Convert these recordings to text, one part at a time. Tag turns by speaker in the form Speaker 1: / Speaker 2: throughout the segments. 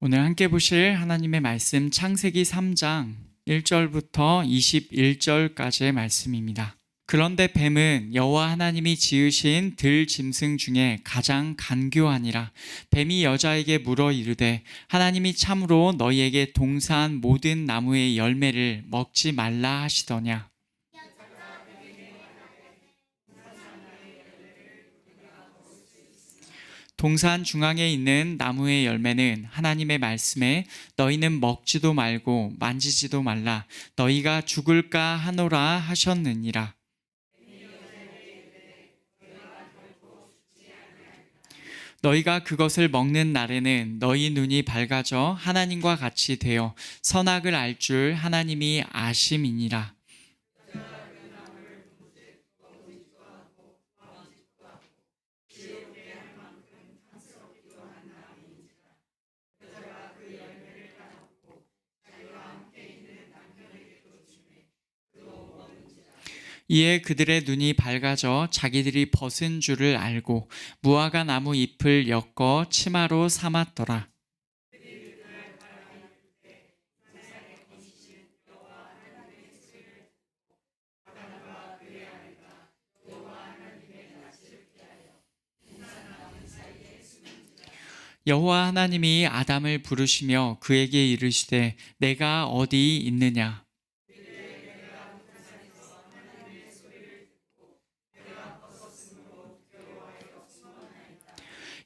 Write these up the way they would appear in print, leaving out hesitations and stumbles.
Speaker 1: 오늘 함께 보실 하나님의 말씀 창세기 3장 1절부터 21절까지의 말씀입니다. 그런데 뱀은 여호와 하나님이 지으신 들 짐승 중에 가장 간교하니라. 뱀이 여자에게 물어 이르되 하나님이 참으로 너희에게 동산 모든 나무의 열매를 먹지 말라 하시더냐. 동산 중앙에 있는 나무의 열매는 하나님의 말씀에 너희는 먹지도 말고 만지지도 말라 너희가 죽을까 하노라 하셨느니라. 너희가 그것을 먹는 날에는 너희 눈이 밝아져 하나님과 같이 되어 선악을 알 줄 하나님이 아심이니라. 이에 그들의 눈이 밝아져 자기들이 벗은 줄을 알고 무화과 나무 잎을 엮어 치마로 삼았더라. 여호와 하나님이 아담을 부르시며 그에게 이르시되 내가 어디 있느냐.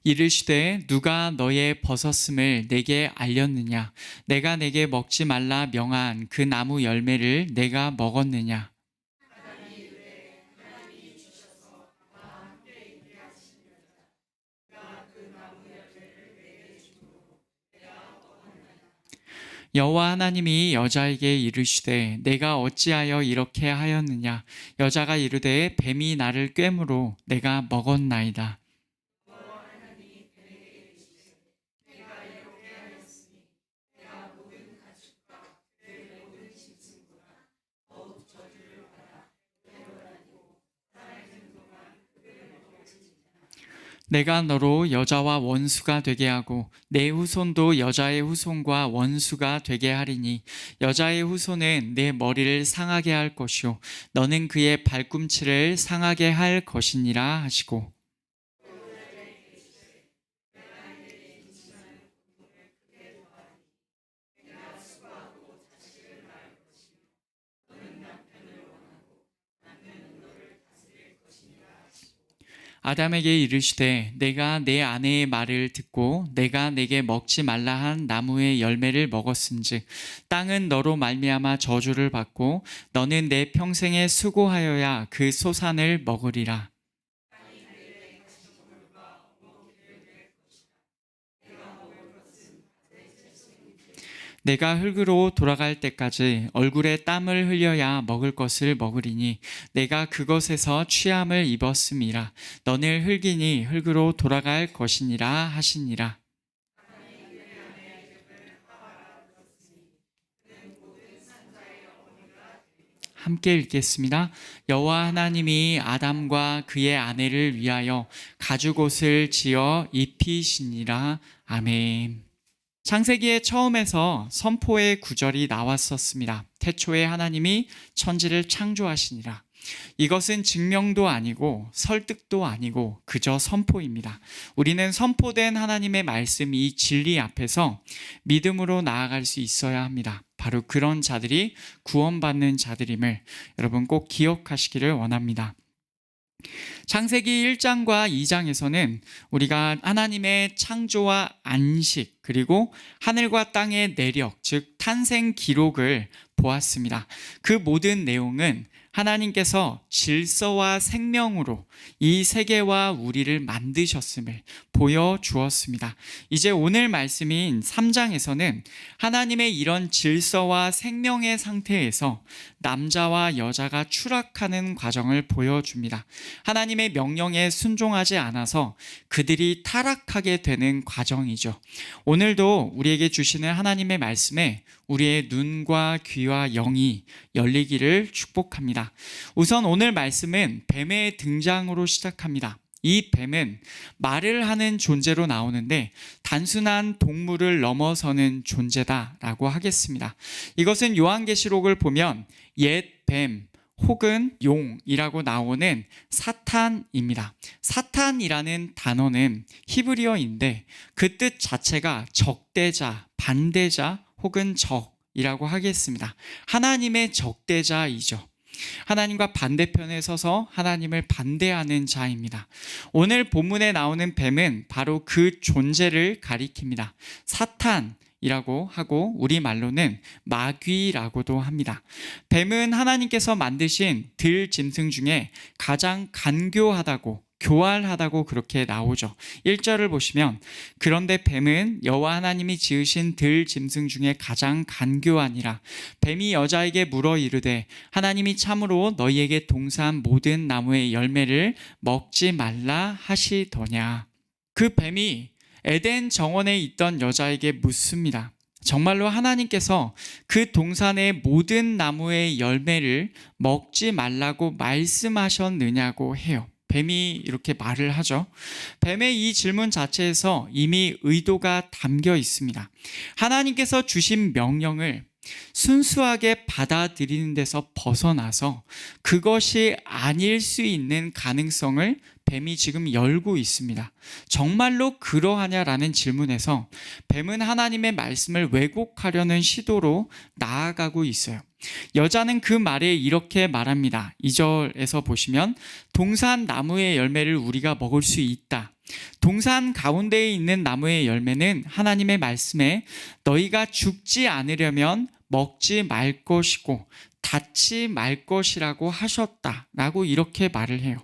Speaker 1: 이르시되 누가 너의 벗었음을 내게 알렸느냐. 내가 내게 먹지 말라 명한 그 나무 열매를 내가 먹었느냐. 여호와 하나님이 여자에게 이르시되 내가 어찌하여 이렇게 하였느냐. 여자가 이르되 뱀이 나를 꿰므로 내가 먹었나이다. 내가 너로 여자와 원수가 되게 하고 내 후손도 여자의 후손과 원수가 되게 하리니 여자의 후손은 내 머리를 상하게 할 것이요 너는 그의 발꿈치를 상하게 할 것이니라 하시고. 아담에게 이르시되 내가 내 아내의 말을 듣고 내가 내게 먹지 말라 한 나무의 열매를 먹었은즉 땅은 너로 말미암아 저주를 받고 너는 내 평생에 수고하여야 그 소산을 먹으리라. 내가 흙으로 돌아갈 때까지 얼굴에 땀을 흘려야 먹을 것을 먹으리니 내가 그것에서 취함을 입었음이라. 너는 흙이니 흙으로 돌아갈 것이니라 하시니라. 함께 읽겠습니다. 여호와 하나님이 아담과 그의 아내를 위하여 가죽옷을 지어 입히시니라. 아멘. 창세기의 처음에서 선포의 구절이 나왔었습니다. 태초에 하나님이 천지를 창조하시니라. 이것은 증명도 아니고 설득도 아니고 그저 선포입니다. 우리는 선포된 하나님의 말씀 이 진리 앞에서 믿음으로 나아갈 수 있어야 합니다. 바로 그런 자들이 구원받는 자들임을 여러분 꼭 기억하시기를 원합니다. 창세기 1장과 2장에서는 우리가 하나님의 창조와 안식 그리고 하늘과 땅의 내력 즉 탄생 기록을 보았습니다. 그 모든 내용은 하나님께서 질서와 생명으로 이 세계와 우리를 만드셨음을 보여주었습니다. 이제 오늘 말씀인 3장에서는 하나님의 이런 질서와 생명의 상태에서 남자와 여자가 추락하는 과정을 보여줍니다. 하나님의 명령에 순종하지 않아서 그들이 타락하게 되는 과정이죠. 오늘도 우리에게 주시는 하나님의 말씀에 우리의 눈과 귀와 영이 열리기를 축복합니다. 우선 오늘 말씀은 뱀의 등장으로 시작합니다. 이 뱀은 말을 하는 존재로 나오는데 단순한 동물을 넘어서는 존재다라고 하겠습니다. 이것은 요한계시록을 보면 옛 뱀 혹은 용이라고 나오는 사탄입니다. 사탄이라는 단어는 히브리어인데 그 뜻 자체가 적대자, 반대자 혹은 적이라고 하겠습니다. 하나님의 적대자이죠. 하나님과 반대편에 서서 하나님을 반대하는 자입니다. 오늘 본문에 나오는 뱀은 바로 그 존재를 가리킵니다. 사탄이라고 하고 우리말로는 마귀라고도 합니다. 뱀은 하나님께서 만드신 들짐승 중에 가장 간교하다고 교활하다고 그렇게 나오죠. 1절을 보시면 그런데 뱀은 여호와 하나님이 지으신 들짐승 중에 가장 간교하니라. 뱀이 여자에게 물어 이르되 하나님이 참으로 너희에게 동사한 모든 나무의 열매를 먹지 말라 하시더냐. 그 뱀이 에덴 정원에 있던 여자에게 묻습니다. 정말로 하나님께서 그 동산의 모든 나무의 열매를 먹지 말라고 말씀하셨느냐고 해요. 뱀이 이렇게 말을 하죠. 뱀의 이 질문 자체에서 이미 의도가 담겨 있습니다. 하나님께서 주신 명령을 순수하게 받아들이는 데서 벗어나서 그것이 아닐 수 있는 가능성을 뱀이 지금 열고 있습니다. 정말로 그러하냐라는 질문에서 뱀은 하나님의 말씀을 왜곡하려는 시도로 나아가고 있어요. 여자는 그 말에 이렇게 말합니다. 2절에서 보시면 동산 나무의 열매를 우리가 먹을 수 있다. 동산 가운데에 있는 나무의 열매는 하나님의 말씀에 너희가 죽지 않으려면 먹지 말 것이고 닿지 말 것이라고 하셨다라고 이렇게 말을 해요.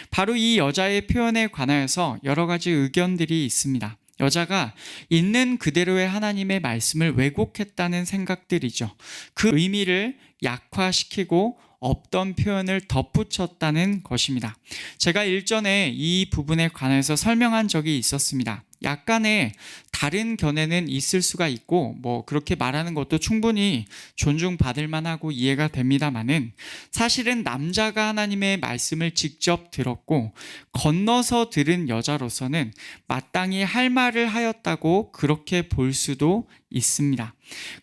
Speaker 1: 바로 이 여자의 표현에 관하여서 여러 가지 의견들이 있습니다. 여자가 있는 그대로의 하나님의 말씀을 왜곡했다는 생각들이죠. 그 의미를 약화시키고 없던 표현을 덧붙였다는 것입니다. 제가 일전에 이 부분에 관해서 설명한 적이 있었습니다. 약간의 다른 견해는 있을 수가 있고 그렇게 말하는 것도 충분히 존중받을 만하고 이해가 됩니다만은 사실은 남자가 하나님의 말씀을 직접 들었고 건너서 들은 여자로서는 마땅히 할 말을 하였다고 그렇게 볼 수도 있습니다.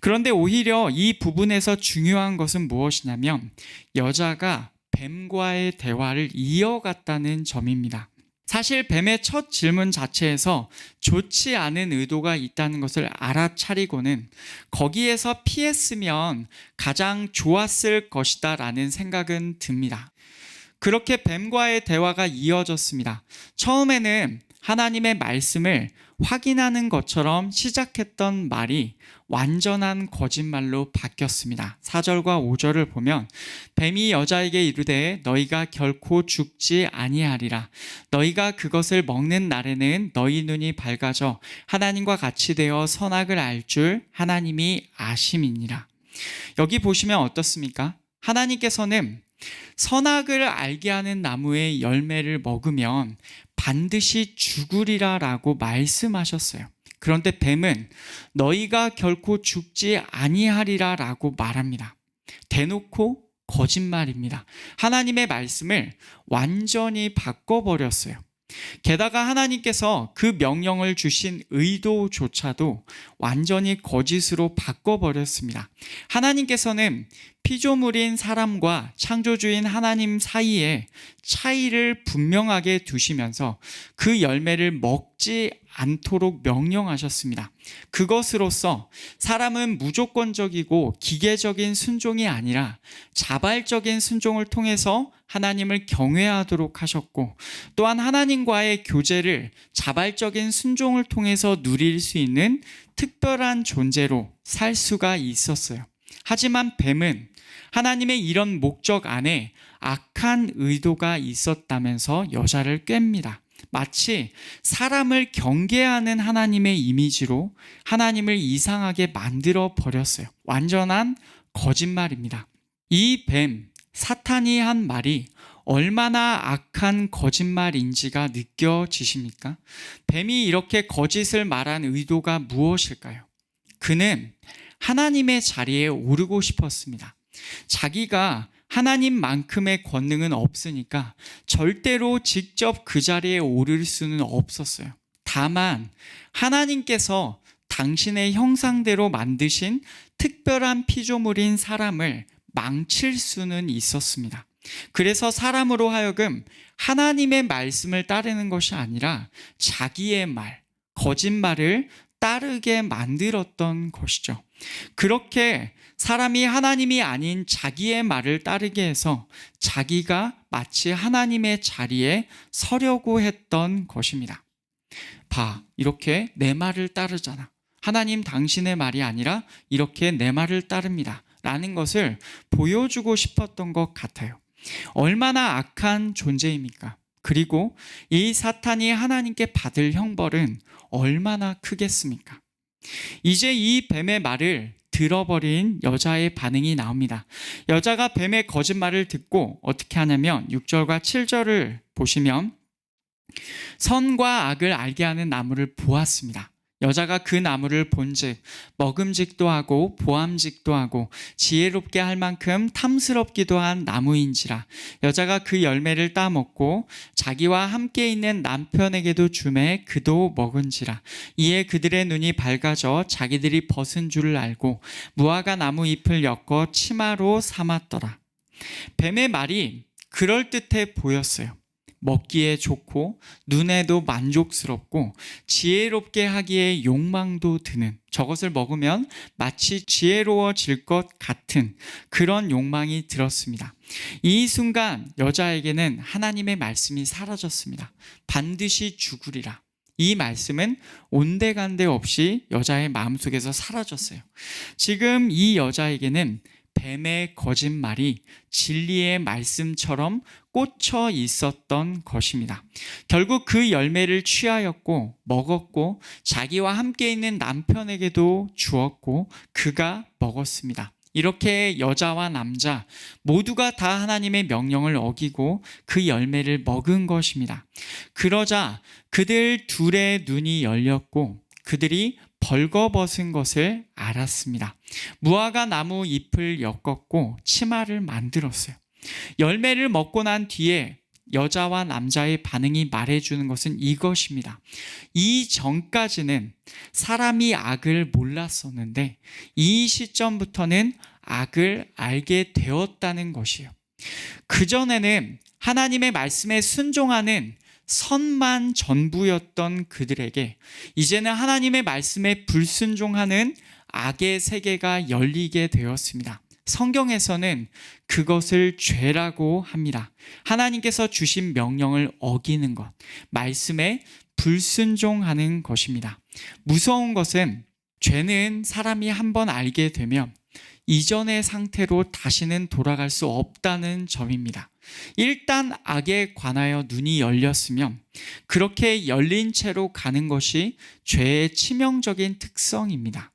Speaker 1: 그런데 오히려 이 부분에서 중요한 것은 무엇이냐면 여자가 뱀과의 대화를 이어갔다는 점입니다. 사실 뱀의 첫 질문 자체에서 좋지 않은 의도가 있다는 것을 알아차리고는 거기에서 피했으면 가장 좋았을 것이다 라는 생각은 듭니다. 그렇게 뱀과의 대화가 이어졌습니다. 처음에는 하나님의 말씀을 확인하는 것처럼 시작했던 말이 완전한 거짓말로 바뀌었습니다. 4절과 5절을 보면 뱀이 여자에게 이르되 너희가 결코 죽지 아니하리라. 너희가 그것을 먹는 날에는 너희 눈이 밝아져 하나님과 같이 되어 선악을 알 줄 하나님이 아심이니라. 여기 보시면 어떻습니까? 하나님께서는 선악을 알게 하는 나무의 열매를 먹으면 반드시 죽으리라 라고 말씀하셨어요. 그런데 뱀은 너희가 결코 죽지 아니하리라 라고 말합니다. 대놓고 거짓말입니다. 하나님의 말씀을 완전히 바꿔버렸어요. 게다가 하나님께서 그 명령을 주신 의도조차도 완전히 거짓으로 바꿔버렸습니다. 하나님께서는 피조물인 사람과 창조주인 하나님 사이에 차이를 분명하게 두시면서 그 열매를 먹지 않도록 명령하셨습니다. 그것으로써 사람은 무조건적이고 기계적인 순종이 아니라 자발적인 순종을 통해서 하나님을 경외하도록 하셨고 또한 하나님과의 교제를 자발적인 순종을 통해서 누릴 수 있는 특별한 존재로 살 수가 있었어요. 하지만 뱀은 하나님의 이런 목적 안에 악한 의도가 있었다면서 여자를 꿰입니다. 마치 사람을 경계하는 하나님의 이미지로 하나님을 이상하게 만들어 버렸어요. 완전한 거짓말입니다. 이 뱀, 사탄이 한 말이 얼마나 악한 거짓말인지가 느껴지십니까? 뱀이 이렇게 거짓을 말한 의도가 무엇일까요? 그는 하나님의 자리에 오르고 싶었습니다. 자기가 하나님만큼의 권능은 없으니까 절대로 직접 그 자리에 오를 수는 없었어요. 다만 하나님께서 당신의 형상대로 만드신 특별한 피조물인 사람을 망칠 수는 있었습니다. 그래서 사람으로 하여금 하나님의 말씀을 따르는 것이 아니라 자기의 말, 거짓말을 따르게 만들었던 것이죠. 그렇게 사람이 하나님이 아닌 자기의 말을 따르게 해서 자기가 마치 하나님의 자리에 서려고 했던 것입니다. 봐, 이렇게 내 말을 따르잖아. 하나님 당신의 말이 아니라 이렇게 내 말을 따릅니다. 라는 것을 보여주고 싶었던 것 같아요. 얼마나 악한 존재입니까? 그리고 이 사탄이 하나님께 받을 형벌은 얼마나 크겠습니까? 이제 이 뱀의 말을 들어버린 여자의 반응이 나옵니다. 여자가 뱀의 거짓말을 듣고 어떻게 하냐면 6절과 7절을 보시면 선과 악을 알게 하는 나무를 보았습니다. 여자가 그 나무를 본즉 먹음직도 하고 보암직도 하고 지혜롭게 할 만큼 탐스럽기도 한 나무인지라. 여자가 그 열매를 따먹고 자기와 함께 있는 남편에게도 주매 그도 먹은지라. 이에 그들의 눈이 밝아져 자기들이 벗은 줄을 알고 무화과 나무 잎을 엮어 치마로 삼았더라. 뱀의 말이 그럴듯해 보였어요. 먹기에 좋고 눈에도 만족스럽고 지혜롭게 하기에 욕망도 드는, 저것을 먹으면 마치 지혜로워질 것 같은 그런 욕망이 들었습니다. 이 순간 여자에게는 하나님의 말씀이 사라졌습니다. 반드시 죽으리라. 이 말씀은 온데간데 없이 여자의 마음속에서 사라졌어요. 지금 이 여자에게는 뱀의 거짓말이 진리의 말씀처럼 꽂혀 있었던 것입니다. 결국 그 열매를 취하였고 먹었고 자기와 함께 있는 남편에게도 주었고 그가 먹었습니다. 이렇게 여자와 남자 모두가 다 하나님의 명령을 어기고 그 열매를 먹은 것입니다. 그러자 그들 둘의 눈이 열렸고 그들이 벌거벗은 것을 알았습니다. 무화과 나무 잎을 엮었고 치마를 만들었어요. 열매를 먹고 난 뒤에 여자와 남자의 반응이 말해주는 것은 이것입니다. 이전까지는 사람이 악을 몰랐었는데 이 시점부터는 악을 알게 되었다는 것이에요. 그전에는 하나님의 말씀에 순종하는 선만 전부였던 그들에게 이제는 하나님의 말씀에 불순종하는 악의 세계가 열리게 되었습니다. 성경에서는 그것을 죄라고 합니다. 하나님께서 주신 명령을 어기는 것, 말씀에 불순종하는 것입니다. 무서운 것은 죄는 사람이 한번 알게 되면 이전의 상태로 다시는 돌아갈 수 없다는 점입니다. 일단 악에 관하여 눈이 열렸으면 그렇게 열린 채로 가는 것이 죄의 치명적인 특성입니다.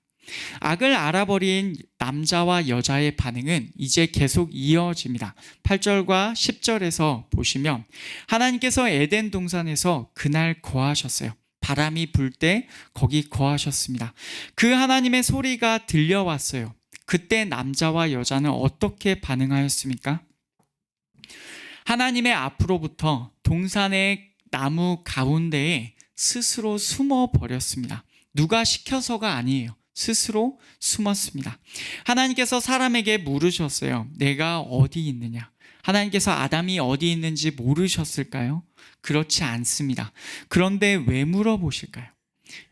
Speaker 1: 악을 알아버린 남자와 여자의 반응은 이제 계속 이어집니다. 8절과 10절에서 보시면 하나님께서 에덴 동산에서 그날 거하셨어요. 바람이 불 때 거기 거하셨습니다. 그 하나님의 소리가 들려왔어요. 그때 남자와 여자는 어떻게 반응하였습니까? 하나님의 앞으로부터 동산의 나무 가운데에 스스로 숨어 버렸습니다. 누가 시켜서가 아니에요. 스스로 숨었습니다. 하나님께서 사람에게 물으셨어요. 내가 어디 있느냐? 하나님께서 아담이 어디 있는지 모르셨을까요? 그렇지 않습니다. 그런데 왜 물어보실까요?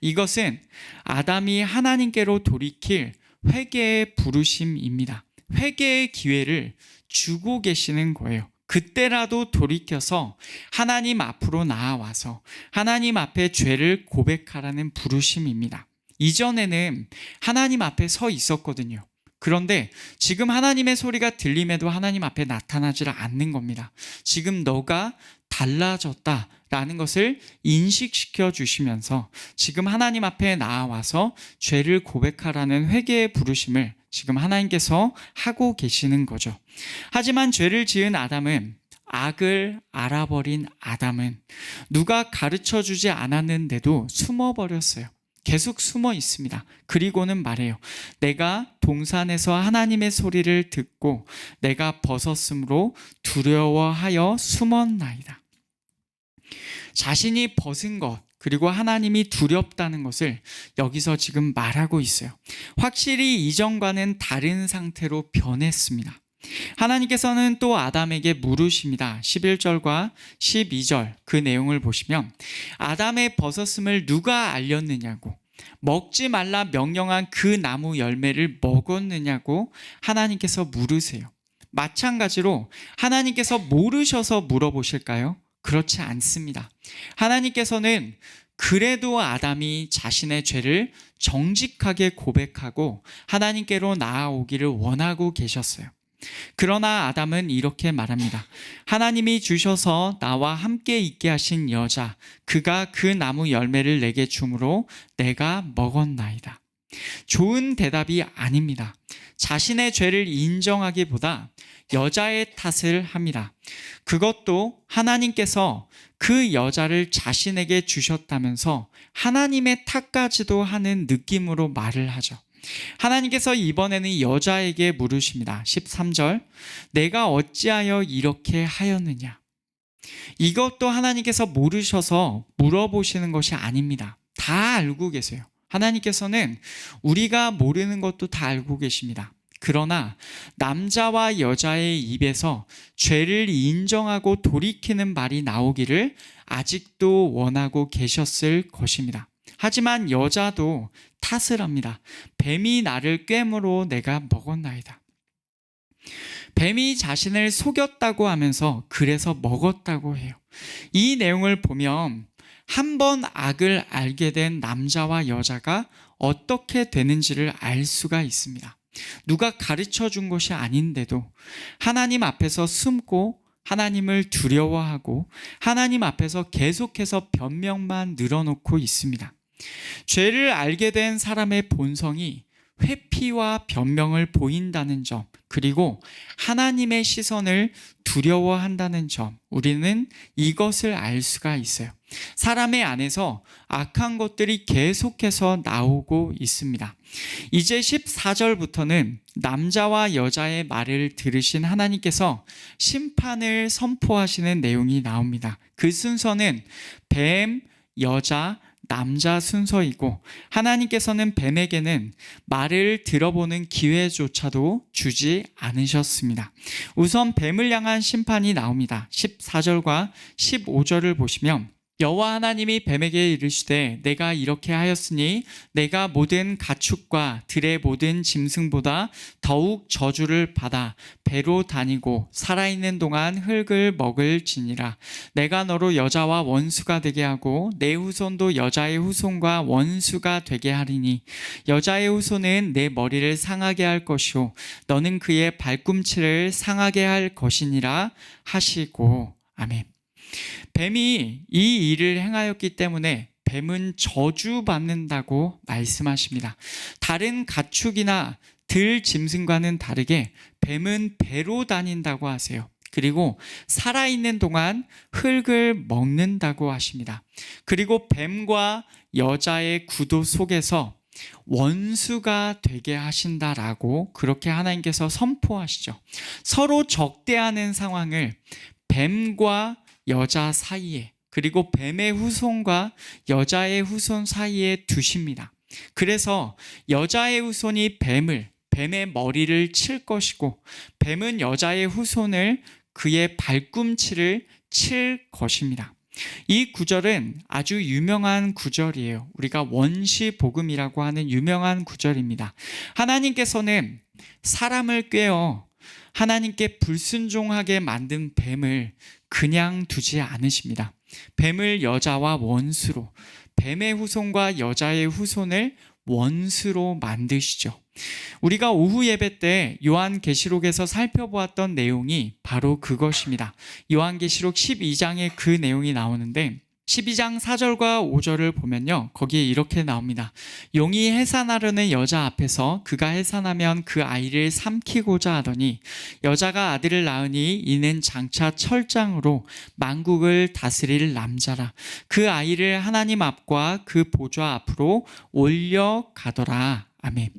Speaker 1: 이것은 아담이 하나님께로 돌이킬 회개의 부르심입니다. 회개의 기회를 주고 계시는 거예요. 그때라도 돌이켜서 하나님 앞으로 나아와서 하나님 앞에 죄를 고백하라는 부르심입니다. 이전에는 하나님 앞에 서 있었거든요. 그런데 지금 하나님의 소리가 들림에도 하나님 앞에 나타나지 않는 겁니다. 지금 너가 달라졌다라는 것을 인식시켜 주시면서 지금 하나님 앞에 나아와서 죄를 고백하라는 회개의 부르심을 지금 하나님께서 하고 계시는 거죠. 하지만 죄를 지은 아담은, 악을 알아버린 아담은 누가 가르쳐 주지 않았는데도 숨어버렸어요. 계속 숨어 있습니다. 그리고는 말해요. 내가 동산에서 하나님의 소리를 듣고 내가 벗었으므로 두려워하여 숨었나이다. 자신이 벗은 것, 그리고 하나님이 두렵다는 것을 여기서 지금 말하고 있어요. 확실히 이전과는 다른 상태로 변했습니다. 하나님께서는 또 아담에게 물으십니다. 11절과 12절 그 내용을 보시면 아담의 벗었음을 누가 알렸느냐고, 먹지 말라 명령한 그 나무 열매를 먹었느냐고 하나님께서 물으세요. 마찬가지로 하나님께서 모르셔서 물어보실까요? 그렇지 않습니다. 하나님께서는 그래도 아담이 자신의 죄를 정직하게 고백하고 하나님께로 나아오기를 원하고 계셨어요. 그러나 아담은 이렇게 말합니다. 하나님이 주셔서 나와 함께 있게 하신 여자, 그가 그 나무 열매를 내게 주므로 내가 먹었나이다. 좋은 대답이 아닙니다. 자신의 죄를 인정하기보다 여자의 탓을 합니다. 그것도 하나님께서 그 여자를 자신에게 주셨다면서 하나님의 탓까지도 하는 느낌으로 말을 하죠. 하나님께서 이번에는 여자에게 물으십니다. 13절, 내가 어찌하여 이렇게 하였느냐? 이것도 하나님께서 모르셔서 물어보시는 것이 아닙니다. 다 알고 계세요. 하나님께서는 우리가 모르는 것도 다 알고 계십니다. 그러나 남자와 여자의 입에서 죄를 인정하고 돌이키는 말이 나오기를 아직도 원하고 계셨을 것입니다. 하지만 여자도 탓을 합니다. 뱀이 나를 꿰므로 내가 먹었나이다. 뱀이 자신을 속였다고 하면서 그래서 먹었다고 해요. 이 내용을 보면 한 번 악을 알게 된 남자와 여자가 어떻게 되는지를 알 수가 있습니다. 누가 가르쳐 준 것이 아닌데도 하나님 앞에서 숨고 하나님을 두려워하고 하나님 앞에서 계속해서 변명만 늘어놓고 있습니다. 죄를 알게 된 사람의 본성이 회피와 변명을 보인다는 점, 그리고 하나님의 시선을 두려워한다는 점, 우리는 이것을 알 수가 있어요. 사람의 안에서 악한 것들이 계속해서 나오고 있습니다. 이제 14절부터는 남자와 여자의 말을 들으신 하나님께서 심판을 선포하시는 내용이 나옵니다. 그 순서는 뱀, 여자, 남자 순서이고 하나님께서는 뱀에게는 말을 들어보는 기회조차도 주지 않으셨습니다. 우선 뱀을 향한 심판이 나옵니다. 14절과 15절을 보시면 여호와 하나님이 뱀에게 이르시되 내가 이렇게 하였으니 내가 모든 가축과 들의 모든 짐승보다 더욱 저주를 받아 배로 다니고 살아있는 동안 흙을 먹을지니라. 내가 너로 여자와 원수가 되게 하고 내 후손도 여자의 후손과 원수가 되게 하리니 여자의 후손은 내 머리를 상하게 할 것이요 너는 그의 발꿈치를 상하게 할 것이니라 하시고. 아멘. 뱀이 이 일을 행하였기 때문에 뱀은 저주받는다고 말씀하십니다. 다른 가축이나 들 짐승과는 다르게 뱀은 배로 다닌다고 하세요. 그리고 살아있는 동안 흙을 먹는다고 하십니다. 그리고 뱀과 여자의 구도 속에서 원수가 되게 하신다라고 그렇게 하나님께서 선포하시죠. 서로 적대하는 상황을 뱀과 여자 사이에, 그리고 뱀의 후손과 여자의 후손 사이에 두십니다. 그래서 여자의 후손이 뱀의 머리를 칠 것이고 뱀은 여자의 후손을 그의 발꿈치를 칠 것입니다. 이 구절은 아주 유명한 구절이에요. 우리가 원시복음이라고 하는 유명한 구절입니다. 하나님께서는 사람을 꿰어 하나님께 불순종하게 만든 뱀을 그냥 두지 않으십니다. 뱀을 여자와 원수로, 뱀의 후손과 여자의 후손을 원수로 만드시죠. 우리가 오후 예배 때 요한계시록에서 살펴보았던 내용이 바로 그것입니다. 요한계시록 12장에 그 내용이 나오는데 12장 4절과 5절을 보면요. 거기에 이렇게 나옵니다. 용이 해산하려는 여자 앞에서 그가 해산하면 그 아이를 삼키고자 하더니 여자가 아들을 낳으니 이는 장차 철장으로 만국을 다스릴 남자라. 그 아이를 하나님 앞과 그 보좌 앞으로 올려가더라. 아멘.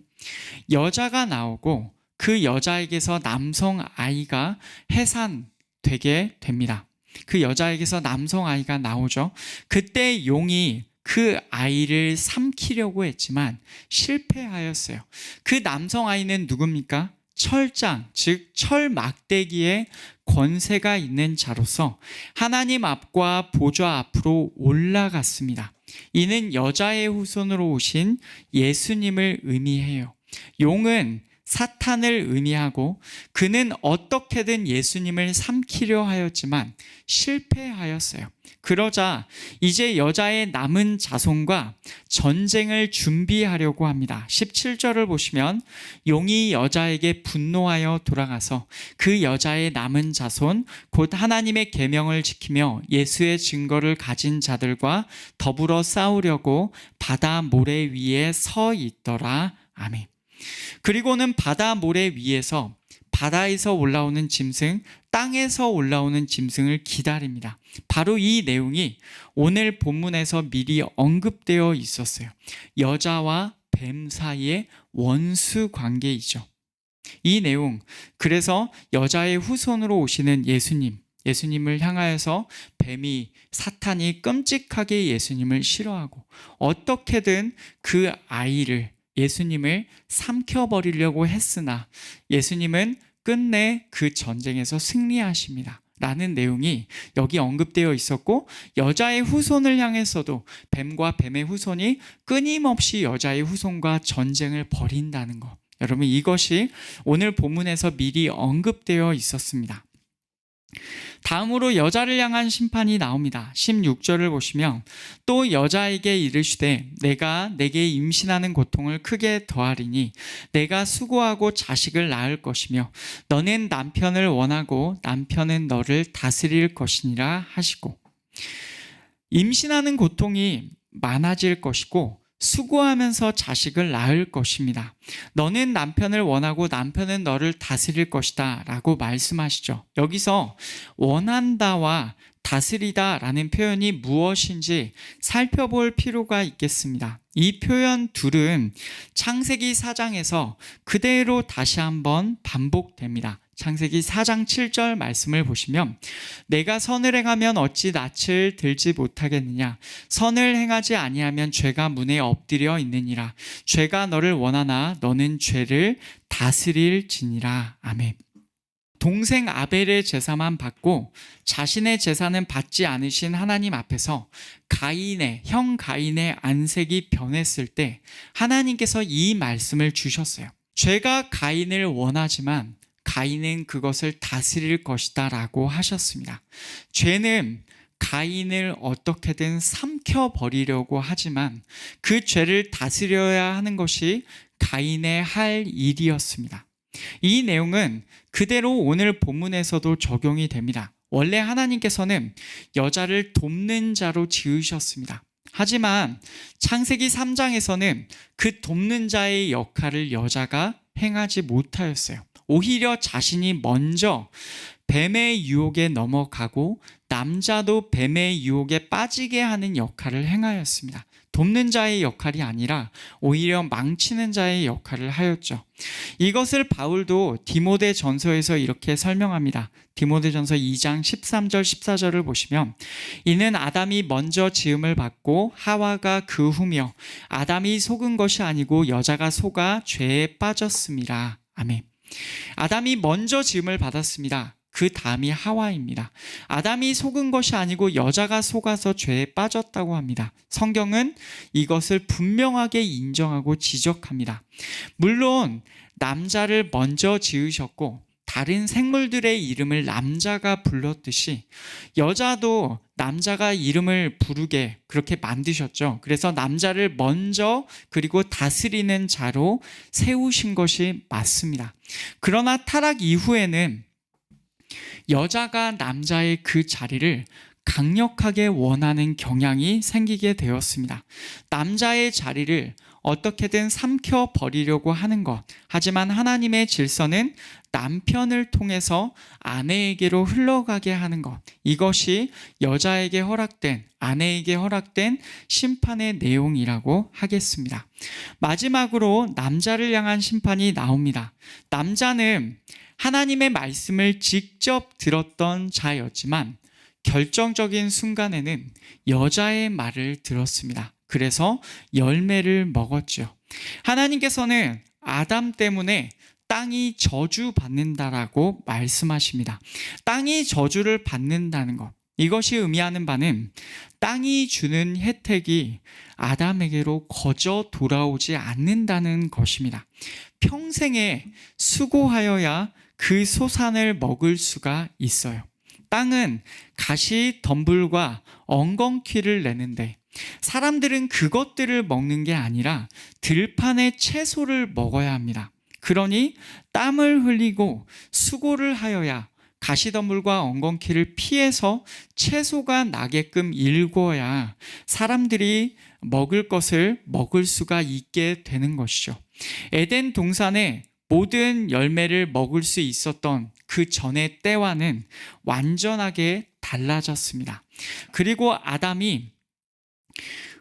Speaker 1: 여자가 나오고 그 여자에게서 남성 아이가 해산되게 됩니다. 그 여자에게서 남성 아이가 나오죠. 그때 용이 그 아이를 삼키려고 했지만 실패하였어요. 그 남성 아이는 누굽니까? 철장, 즉 철막대기에 권세가 있는 자로서 하나님 앞과 보좌 앞으로 올라갔습니다. 이는 여자의 후손으로 오신 예수님을 의미해요. 용은 사탄을 의미하고 그는 어떻게든 예수님을 삼키려 하였지만 실패하였어요. 그러자 이제 여자의 남은 자손과 전쟁을 준비하려고 합니다. 17절을 보시면 용이 여자에게 분노하여 돌아가서 그 여자의 남은 자손 곧 하나님의 계명을 지키며 예수의 증거를 가진 자들과 더불어 싸우려고 바다 모래 위에 서 있더라. 아멘. 그리고는 바다 모래 위에서 바다에서 올라오는 짐승, 땅에서 올라오는 짐승을 기다립니다. 바로 이 내용이 오늘 본문에서 미리 언급되어 있었어요. 여자와 뱀 사이의 원수 관계이죠. 이 내용, 그래서 여자의 후손으로 오시는 예수님을 향하여서 뱀이, 사탄이 끔찍하게 예수님을 싫어하고 어떻게든 그 아이를, 예수님을 삼켜버리려고 했으나 예수님은 끝내 그 전쟁에서 승리하십니다. 라는 내용이 여기 언급되어 있었고, 여자의 후손을 향해서도 뱀과 뱀의 후손이 끊임없이 여자의 후손과 전쟁을 벌인다는 것. 여러분, 이것이 오늘 본문에서 미리 언급되어 있었습니다. 다음으로 여자를 향한 심판이 나옵니다. 16절을 보시면 또 여자에게 이르시되 내가 내게 임신하는 고통을 크게 더하리니 내가 수고하고 자식을 낳을 것이며 너는 남편을 원하고 남편은 너를 다스릴 것이니라 하시고, 임신하는 고통이 많아질 것이고 수고하면서 자식을 낳을 것입니다. 너는 남편을 원하고 남편은 너를 다스릴 것이다 라고 말씀하시죠. 여기서 원한다와 다스리다 라는 표현이 무엇인지 살펴볼 필요가 있겠습니다. 이 표현 둘은 창세기 4장에서 그대로 다시 한번 반복됩니다. 창세기 4장 7절 말씀을 보시면 내가 선을 행하면 어찌 낯을 들지 못하겠느냐, 선을 행하지 아니하면 죄가 문에 엎드려 있느니라. 죄가 너를 원하나 너는 죄를 다스릴지니라. 아멘. 동생 아벨의 제사만 받고 자신의 제사는 받지 않으신 하나님 앞에서 형 가인의 안색이 변했을 때 하나님께서 이 말씀을 주셨어요. 죄가 가인을 원하지만 가인은 그것을 다스릴 것이다 라고 하셨습니다. 죄는 가인을 어떻게든 삼켜버리려고 하지만 그 죄를 다스려야 하는 것이 가인의 할 일이었습니다. 이 내용은 그대로 오늘 본문에서도 적용이 됩니다. 원래 하나님께서는 여자를 돕는 자로 지으셨습니다. 하지만 창세기 3장에서는 그 돕는 자의 역할을 여자가 행하지 못하였어요. 오히려 자신이 먼저 뱀의 유혹에 넘어가고 남자도 뱀의 유혹에 빠지게 하는 역할을 행하였습니다. 돕는 자의 역할이 아니라 오히려 망치는 자의 역할을 하였죠. 이것을 바울도 디모데전서에서 이렇게 설명합니다. 디모데전서 2장 13절 14절을 보시면 이는 아담이 먼저 지음을 받고 하와가 그 후며 아담이 속은 것이 아니고 여자가 속아 죄에 빠졌습니다. 아멘. 아담이 먼저 지음을 받았습니다. 그 다음이 하와입니다. 아담이 속은 것이 아니고 여자가 속아서 죄에 빠졌다고 합니다. 성경은 이것을 분명하게 인정하고 지적합니다. 물론 남자를 먼저 지으셨고 다른 생물들의 이름을 남자가 불렀듯이 여자도 남자가 이름을 부르게 그렇게 만드셨죠. 그래서 남자를 먼저 그리고 다스리는 자로 세우신 것이 맞습니다. 그러나 타락 이후에는 여자가 남자의 그 자리를 강력하게 원하는 경향이 생기게 되었습니다. 남자의 자리를 어떻게든 삼켜 버리려고 하는 것. 하지만 하나님의 질서는 남편을 통해서 아내에게로 흘러가게 하는 것. 이것이 여자에게 허락된, 아내에게 허락된 심판의 내용이라고 하겠습니다. 마지막으로 남자를 향한 심판이 나옵니다. 남자는 하나님의 말씀을 직접 들었던 자였지만 결정적인 순간에는 여자의 말을 들었습니다. 그래서 열매를 먹었죠. 하나님께서는 아담 때문에 땅이 저주받는다라고 말씀하십니다. 땅이 저주를 받는다는 것. 이것이 의미하는 바는 땅이 주는 혜택이 아담에게로 거저 돌아오지 않는다는 것입니다. 평생에 수고하여야 그 소산을 먹을 수가 있어요. 땅은 가시, 덤불과 엉겅퀴를 내는데 사람들은 그것들을 먹는 게 아니라 들판의 채소를 먹어야 합니다. 그러니 땀을 흘리고 수고를 하여야 가시덤불과 엉겅퀴를 피해서 채소가 나게끔 일궈야 사람들이 먹을 것을 먹을 수가 있게 되는 것이죠. 에덴 동산에 모든 열매를 먹을 수 있었던 그 전의 때와는 완전하게 달라졌습니다. 그리고 아담이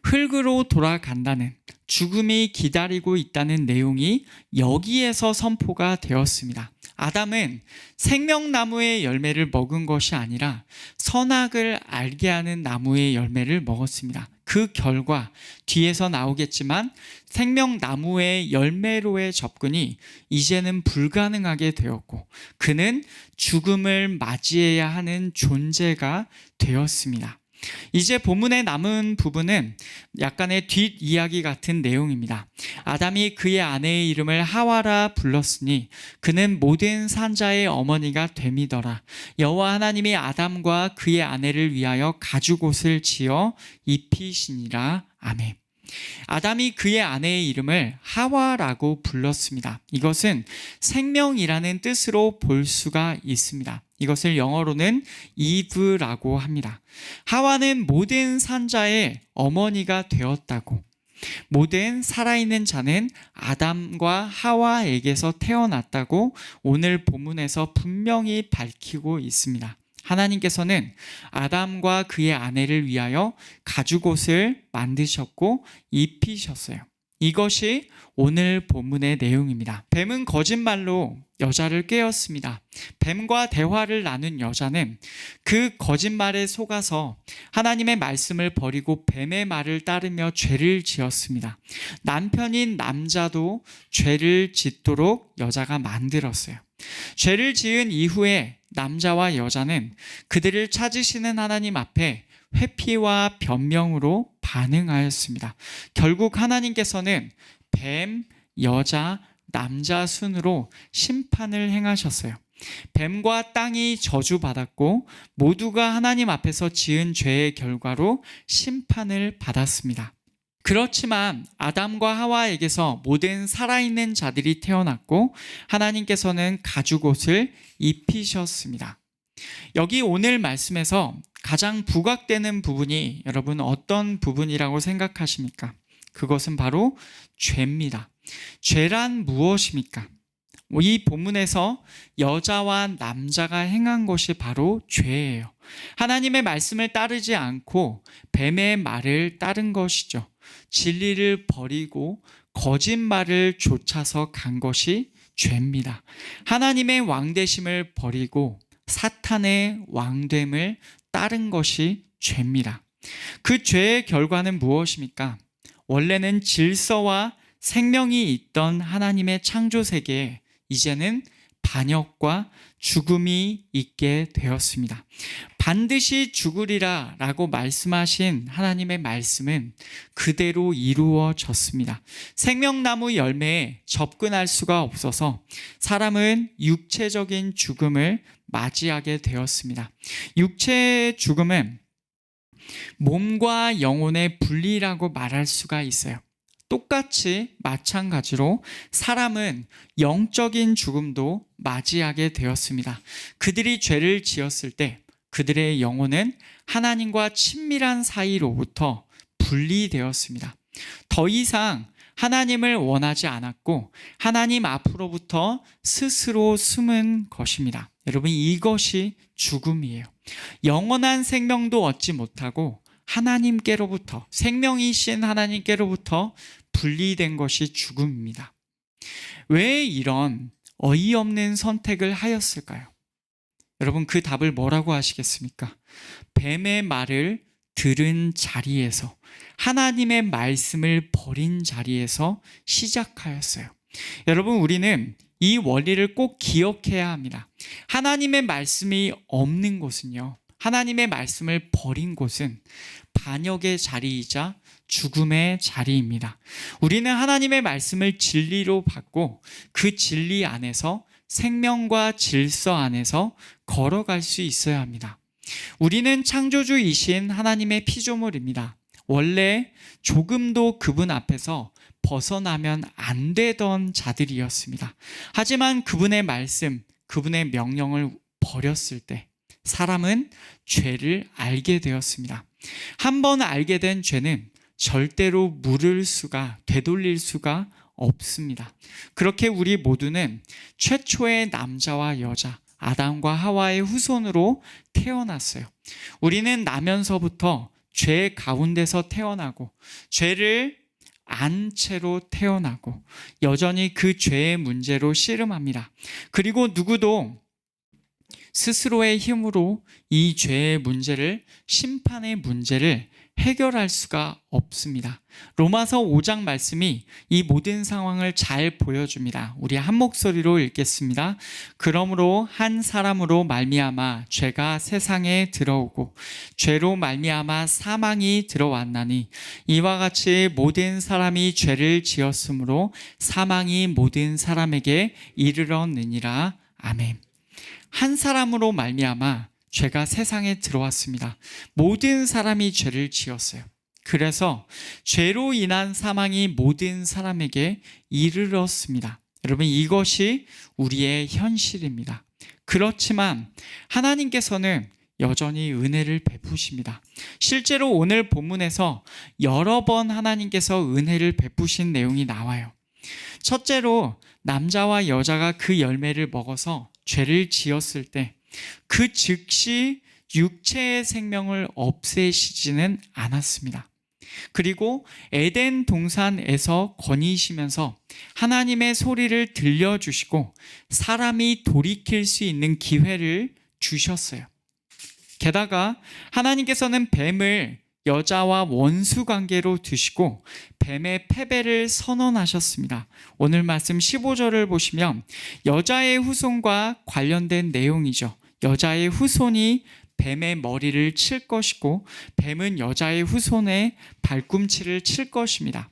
Speaker 1: 흙으로 돌아간다는, 죽음이 기다리고 있다는 내용이 여기에서 선포가 되었습니다. 아담은 생명나무의 열매를 먹은 것이 아니라 선악을 알게 하는 나무의 열매를 먹었습니다. 그 결과 뒤에서 나오겠지만 생명나무의 열매로의 접근이 이제는 불가능하게 되었고 그는 죽음을 맞이해야 하는 존재가 되었습니다. 이제 본문에 남은 부분은 약간의 뒷이야기 같은 내용입니다. 아담이 그의 아내의 이름을 하와라 불렀으니 그는 모든 산자의 어머니가 됨이더라. 여호와 하나님이 아담과 그의 아내를 위하여 가죽옷을 지어 입히시니라. 아멘. 아담이 그의 아내의 이름을 하와라고 불렀습니다. 이것은 생명이라는 뜻으로 볼 수가 있습니다. 이것을 영어로는 이브라고 합니다. 하와는 모든 산자의 어머니가 되었다고, 모든 살아있는 자는 아담과 하와에게서 태어났다고 오늘 본문에서 분명히 밝히고 있습니다. 하나님께서는 아담과 그의 아내를 위하여 가죽옷을 만드셨고 입히셨어요. 이것이 오늘 본문의 내용입니다. 뱀은 거짓말로 여자를 꿰었습니다. 뱀과 대화를 나눈 여자는 그 거짓말에 속아서 하나님의 말씀을 버리고 뱀의 말을 따르며 죄를 지었습니다. 남편인 남자도 죄를 짓도록 여자가 만들었어요. 죄를 지은 이후에 남자와 여자는 그들을 찾으시는 하나님 앞에 회피와 변명으로 반응하였습니다. 결국 하나님께서는 뱀, 여자, 남자 순으로 심판을 행하셨어요. 뱀과 땅이 저주받았고 모두가 하나님 앞에서 지은 죄의 결과로 심판을 받았습니다. 그렇지만 아담과 하와에게서 모든 살아있는 자들이 태어났고 하나님께서는 가죽옷을 입히셨습니다. 여기 오늘 말씀에서 가장 부각되는 부분이 여러분 어떤 부분이라고 생각하십니까? 그것은 바로 죄입니다. 죄란 무엇입니까? 이 본문에서 여자와 남자가 행한 것이 바로 죄예요. 하나님의 말씀을 따르지 않고 뱀의 말을 따른 것이죠. 진리를 버리고 거짓말을 좇아서 간 것이 죄입니다. 하나님의 왕되심을 버리고 사탄의 왕됨을 따른 것이 죄입니다. 그 죄의 결과는 무엇입니까? 원래는 질서와 생명이 있던 하나님의 창조 세계에 이제는 반역과 죽음이 있게 되었습니다. 반드시 죽으리라 라고 말씀하신 하나님의 말씀은 그대로 이루어졌습니다. 생명나무 열매에 접근할 수가 없어서 사람은 육체적인 죽음을 맞이하게 되었습니다. 육체의 죽음은 몸과 영혼의 분리라고 말할 수가 있어요. 똑같이 마찬가지로 사람은 영적인 죽음도 맞이하게 되었습니다. 그들이 죄를 지었을 때 그들의 영혼은 하나님과 친밀한 사이로부터 분리되었습니다. 더 이상 하나님을 원하지 않았고 하나님 앞으로부터 스스로 숨은 것입니다. 여러분, 이것이 죽음이에요. 영원한 생명도 얻지 못하고 하나님께로부터, 생명이신 하나님께로부터 분리된 것이 죽음입니다. 왜 이런 어이없는 선택을 하였을까요? 여러분, 그 답을 뭐라고 하시겠습니까? 뱀의 말을 들은 자리에서, 하나님의 말씀을 버린 자리에서 시작하였어요. 여러분, 우리는 이 원리를 꼭 기억해야 합니다. 하나님의 말씀이 없는 곳은요, 하나님의 말씀을 버린 곳은 반역의 자리이자 죽음의 자리입니다. 우리는 하나님의 말씀을 진리로 받고 그 진리 안에서 생명과 질서 안에서 걸어갈 수 있어야 합니다. 우리는 창조주이신 하나님의 피조물입니다. 원래 조금도 그분 앞에서 벗어나면 안 되던 자들이었습니다. 하지만 그분의 말씀, 그분의 명령을 버렸을 때 사람은 죄를 알게 되었습니다. 한 번 알게 된 죄는 절대로 되돌릴 수가 없습니다. 그렇게 우리 모두는 최초의 남자와 여자, 아담과 하와의 후손으로 태어났어요. 우리는 나면서부터 죄 가운데서 태어나고 죄를 안 채로 태어나고 여전히 그 죄의 문제로 씨름합니다. 그리고 누구도 스스로의 힘으로 이 죄의 문제를, 심판의 문제를 해결할 수가 없습니다. 로마서 5장 말씀이 이 모든 상황을 잘 보여줍니다. 우리 한 목소리로 읽겠습니다. 그러므로 한 사람으로 말미암아 죄가 세상에 들어오고 죄로 말미암아 사망이 들어왔나니 이와 같이 모든 사람이 죄를 지었으므로 사망이 모든 사람에게 이르렀느니라. 아멘. 한 사람으로 말미암아 죄가 세상에 들어왔습니다. 모든 사람이 죄를 지었어요. 그래서 죄로 인한 사망이 모든 사람에게 이르렀습니다. 여러분, 이것이 우리의 현실입니다. 그렇지만 하나님께서는 여전히 은혜를 베푸십니다. 실제로 오늘 본문에서 여러 번 하나님께서 은혜를 베푸신 내용이 나와요. 첫째로 남자와 여자가 그 열매를 먹어서 죄를 지었을 때 그 즉시 육체의 생명을 없애시지는 않았습니다. 그리고 에덴 동산에서 거니시면서 하나님의 소리를 들려주시고 사람이 돌이킬 수 있는 기회를 주셨어요. 게다가 하나님께서는 뱀을 여자와 원수 관계로 두시고 뱀의 패배를 선언하셨습니다. 오늘 말씀 15절을 보시면 여자의 후손과 관련된 내용이죠. 여자의 후손이 뱀의 머리를 칠 것이고 뱀은 여자의 후손의 발꿈치를 칠 것입니다.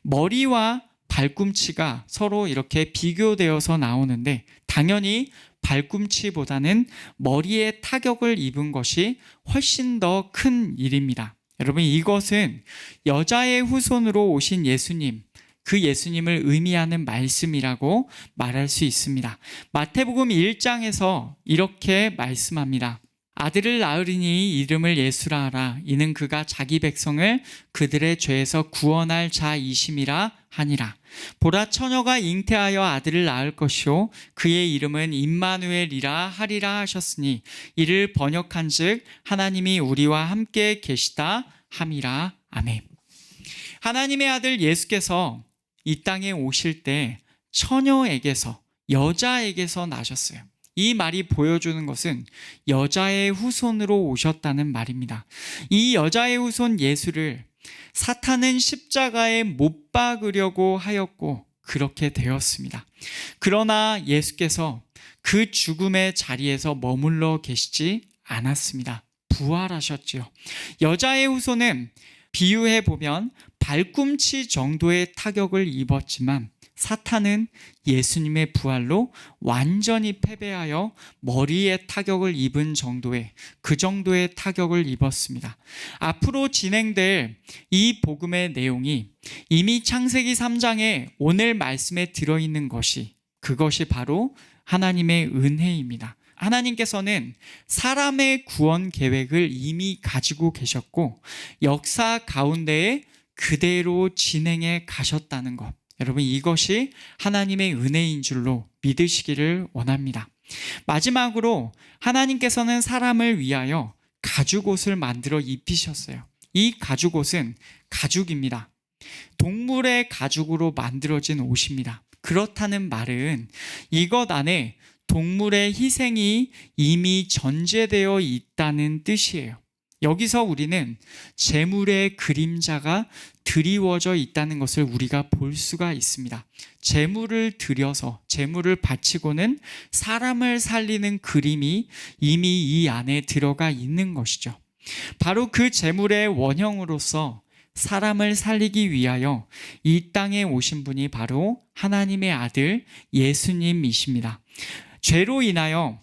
Speaker 1: 머리와 발꿈치가 서로 이렇게 비교되어서 나오는데 당연히 발꿈치보다는 머리에 타격을 입은 것이 훨씬 더 큰 일입니다. 여러분, 이것은 여자의 후손으로 오신 예수님, 그 예수님을 의미하는 말씀이라고 말할 수 있습니다. 마태복음 1장에서 이렇게 말씀합니다. 아들을 낳으리니 이름을 예수라 하라. 이는 그가 자기 백성을 그들의 죄에서 구원할 자이심이라 하니라. 보라, 처녀가 잉태하여 아들을 낳을 것이요 그의 이름은 임마누엘이라 하리라 하셨으니 이를 번역한즉 하나님이 우리와 함께 계시다 함이라. 아멘. 하나님의 아들 예수께서 이 땅에 오실 때 처녀에게서, 여자에게서 나셨어요. 이 말이 보여주는 것은 여자의 후손으로 오셨다는 말입니다. 이 여자의 후손 예수를 사탄은 십자가에 못 박으려고 하였고 그렇게 되었습니다. 그러나 예수께서 그 죽음의 자리에서 머물러 계시지 않았습니다. 부활하셨지요. 여자의 후손은 비유해 보면 발꿈치 정도의 타격을 입었지만 사탄은 예수님의 부활로 완전히 패배하여 머리에 타격을 입은 정도의, 그 정도의 타격을 입었습니다. 앞으로 진행될 이 복음의 내용이 이미 창세기 3장에 오늘 말씀에 들어있는 것이, 그것이 바로 하나님의 은혜입니다. 하나님께서는 사람의 구원 계획을 이미 가지고 계셨고 역사 가운데에 그대로 진행해 가셨다는 것. 여러분, 이것이 하나님의 은혜인 줄로 믿으시기를 원합니다. 마지막으로 하나님께서는 사람을 위하여 가죽옷을 만들어 입히셨어요. 이 가죽옷은 가죽입니다. 동물의 가죽으로 만들어진 옷입니다. 그렇다는 말은 이것 안에 동물의 희생이 이미 전제되어 있다는 뜻이에요. 여기서 우리는 제물의 그림자가 드리워져 있다는 것을 우리가 볼 수가 있습니다. 제물을 드려서 제물을 바치고는 사람을 살리는 그림이 이미 이 안에 들어가 있는 것이죠. 바로 그 제물의 원형으로서 사람을 살리기 위하여 이 땅에 오신 분이 바로 하나님의 아들 예수님이십니다. 죄로 인하여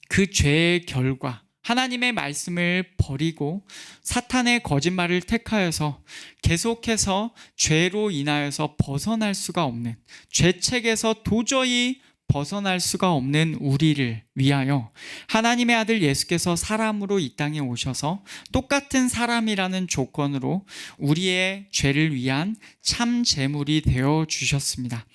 Speaker 1: 그 죄의 결과, 하나님의 말씀을 버리고 사탄의 거짓말을 택하여서 계속해서 죄로 인하여서 벗어날 수가 없는, 죄책에서 도저히 벗어날 수가 없는 우리를 위하여 하나님의 아들 예수께서 사람으로 이 땅에 오셔서 똑같은 사람이라는 조건으로 우리의 죄를 위한 참 제물이 되어 주셨습니다.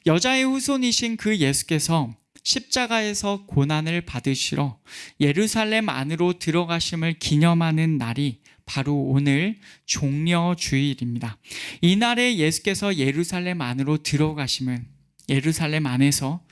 Speaker 1: 여자의 후손이신 그 예수께서 십자가에서 고난을 받으시러 예루살렘 안으로 들어가심을 기념하는 날이 바로 오늘 종려주일입니다. 이날에 예수께서 예루살렘 안으로 들어가심은 예루살렘 안에서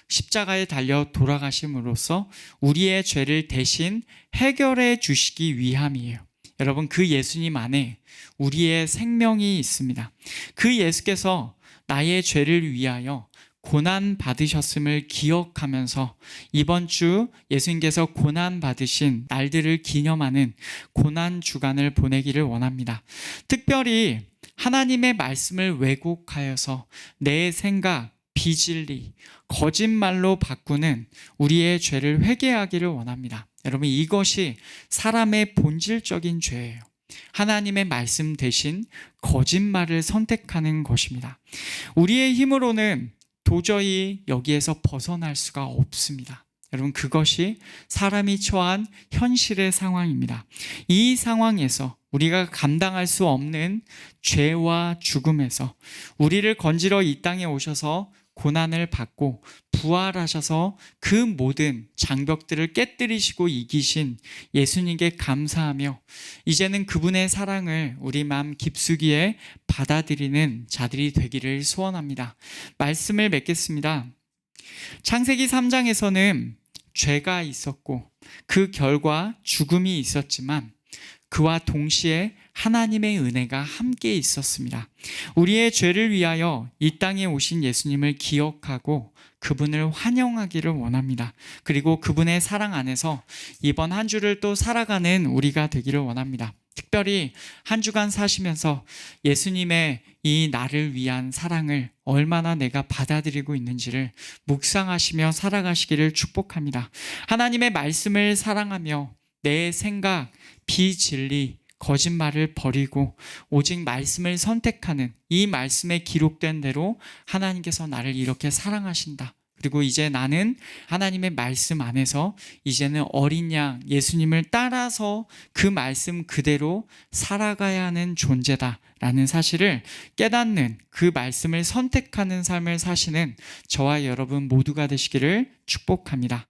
Speaker 1: 십자가에 달려 돌아가심으로써 우리의 죄를 대신 해결해 주시기 위함이에요. 여러분, 그 예수님 안에 우리의 생명이 있습니다. 그 예수께서 나의 죄를 위하여 고난 받으셨음을 기억하면서 이번 주 예수님께서 고난 받으신 날들을 기념하는 고난 주간을 보내기를 원합니다. 특별히 하나님의 말씀을 왜곡하여서 내 생각, 비진리, 거짓말로 바꾸는 우리의 죄를 회개하기를 원합니다. 여러분, 이것이 사람의 본질적인 죄예요. 하나님의 말씀 대신 거짓말을 선택하는 것입니다. 우리의 힘으로는 도저히 여기에서 벗어날 수가 없습니다. 여러분, 그것이 사람이 처한 현실의 상황입니다. 이 상황에서 우리가 감당할 수 없는 죄와 죽음에서 우리를 건지러 이 땅에 오셔서 고난을 받고 부활하셔서 그 모든 장벽들을 깨뜨리시고 이기신 예수님께 감사하며 이제는 그분의 사랑을 우리 마음 깊숙이에 받아들이는 자들이 되기를 소원합니다. 말씀을 맺겠습니다. 창세기 3장에서는 죄가 있었고 그 결과 죽음이 있었지만 그와 동시에 하나님의 은혜가 함께 있었습니다. 우리의 죄를 위하여 이 땅에 오신 예수님을 기억하고 그분을 환영하기를 원합니다. 그리고 그분의 사랑 안에서 이번 한 주를 또 살아가는 우리가 되기를 원합니다. 특별히 한 주간 사시면서 예수님의 이 나를 위한 사랑을 얼마나 내가 받아들이고 있는지를 묵상하시며 살아가시기를 축복합니다. 하나님의 말씀을 사랑하며 내 생각, 비진리, 거짓말을 버리고 오직 말씀을 선택하는 이 말씀에 기록된 대로 하나님께서 나를 이렇게 사랑하신다. 그리고 이제 나는 하나님의 말씀 안에서 이제는 어린 양 예수님을 따라서 그 말씀 그대로 살아가야 하는 존재다라는 사실을 깨닫는, 그 말씀을 선택하는 삶을 사시는 저와 여러분 모두가 되시기를 축복합니다.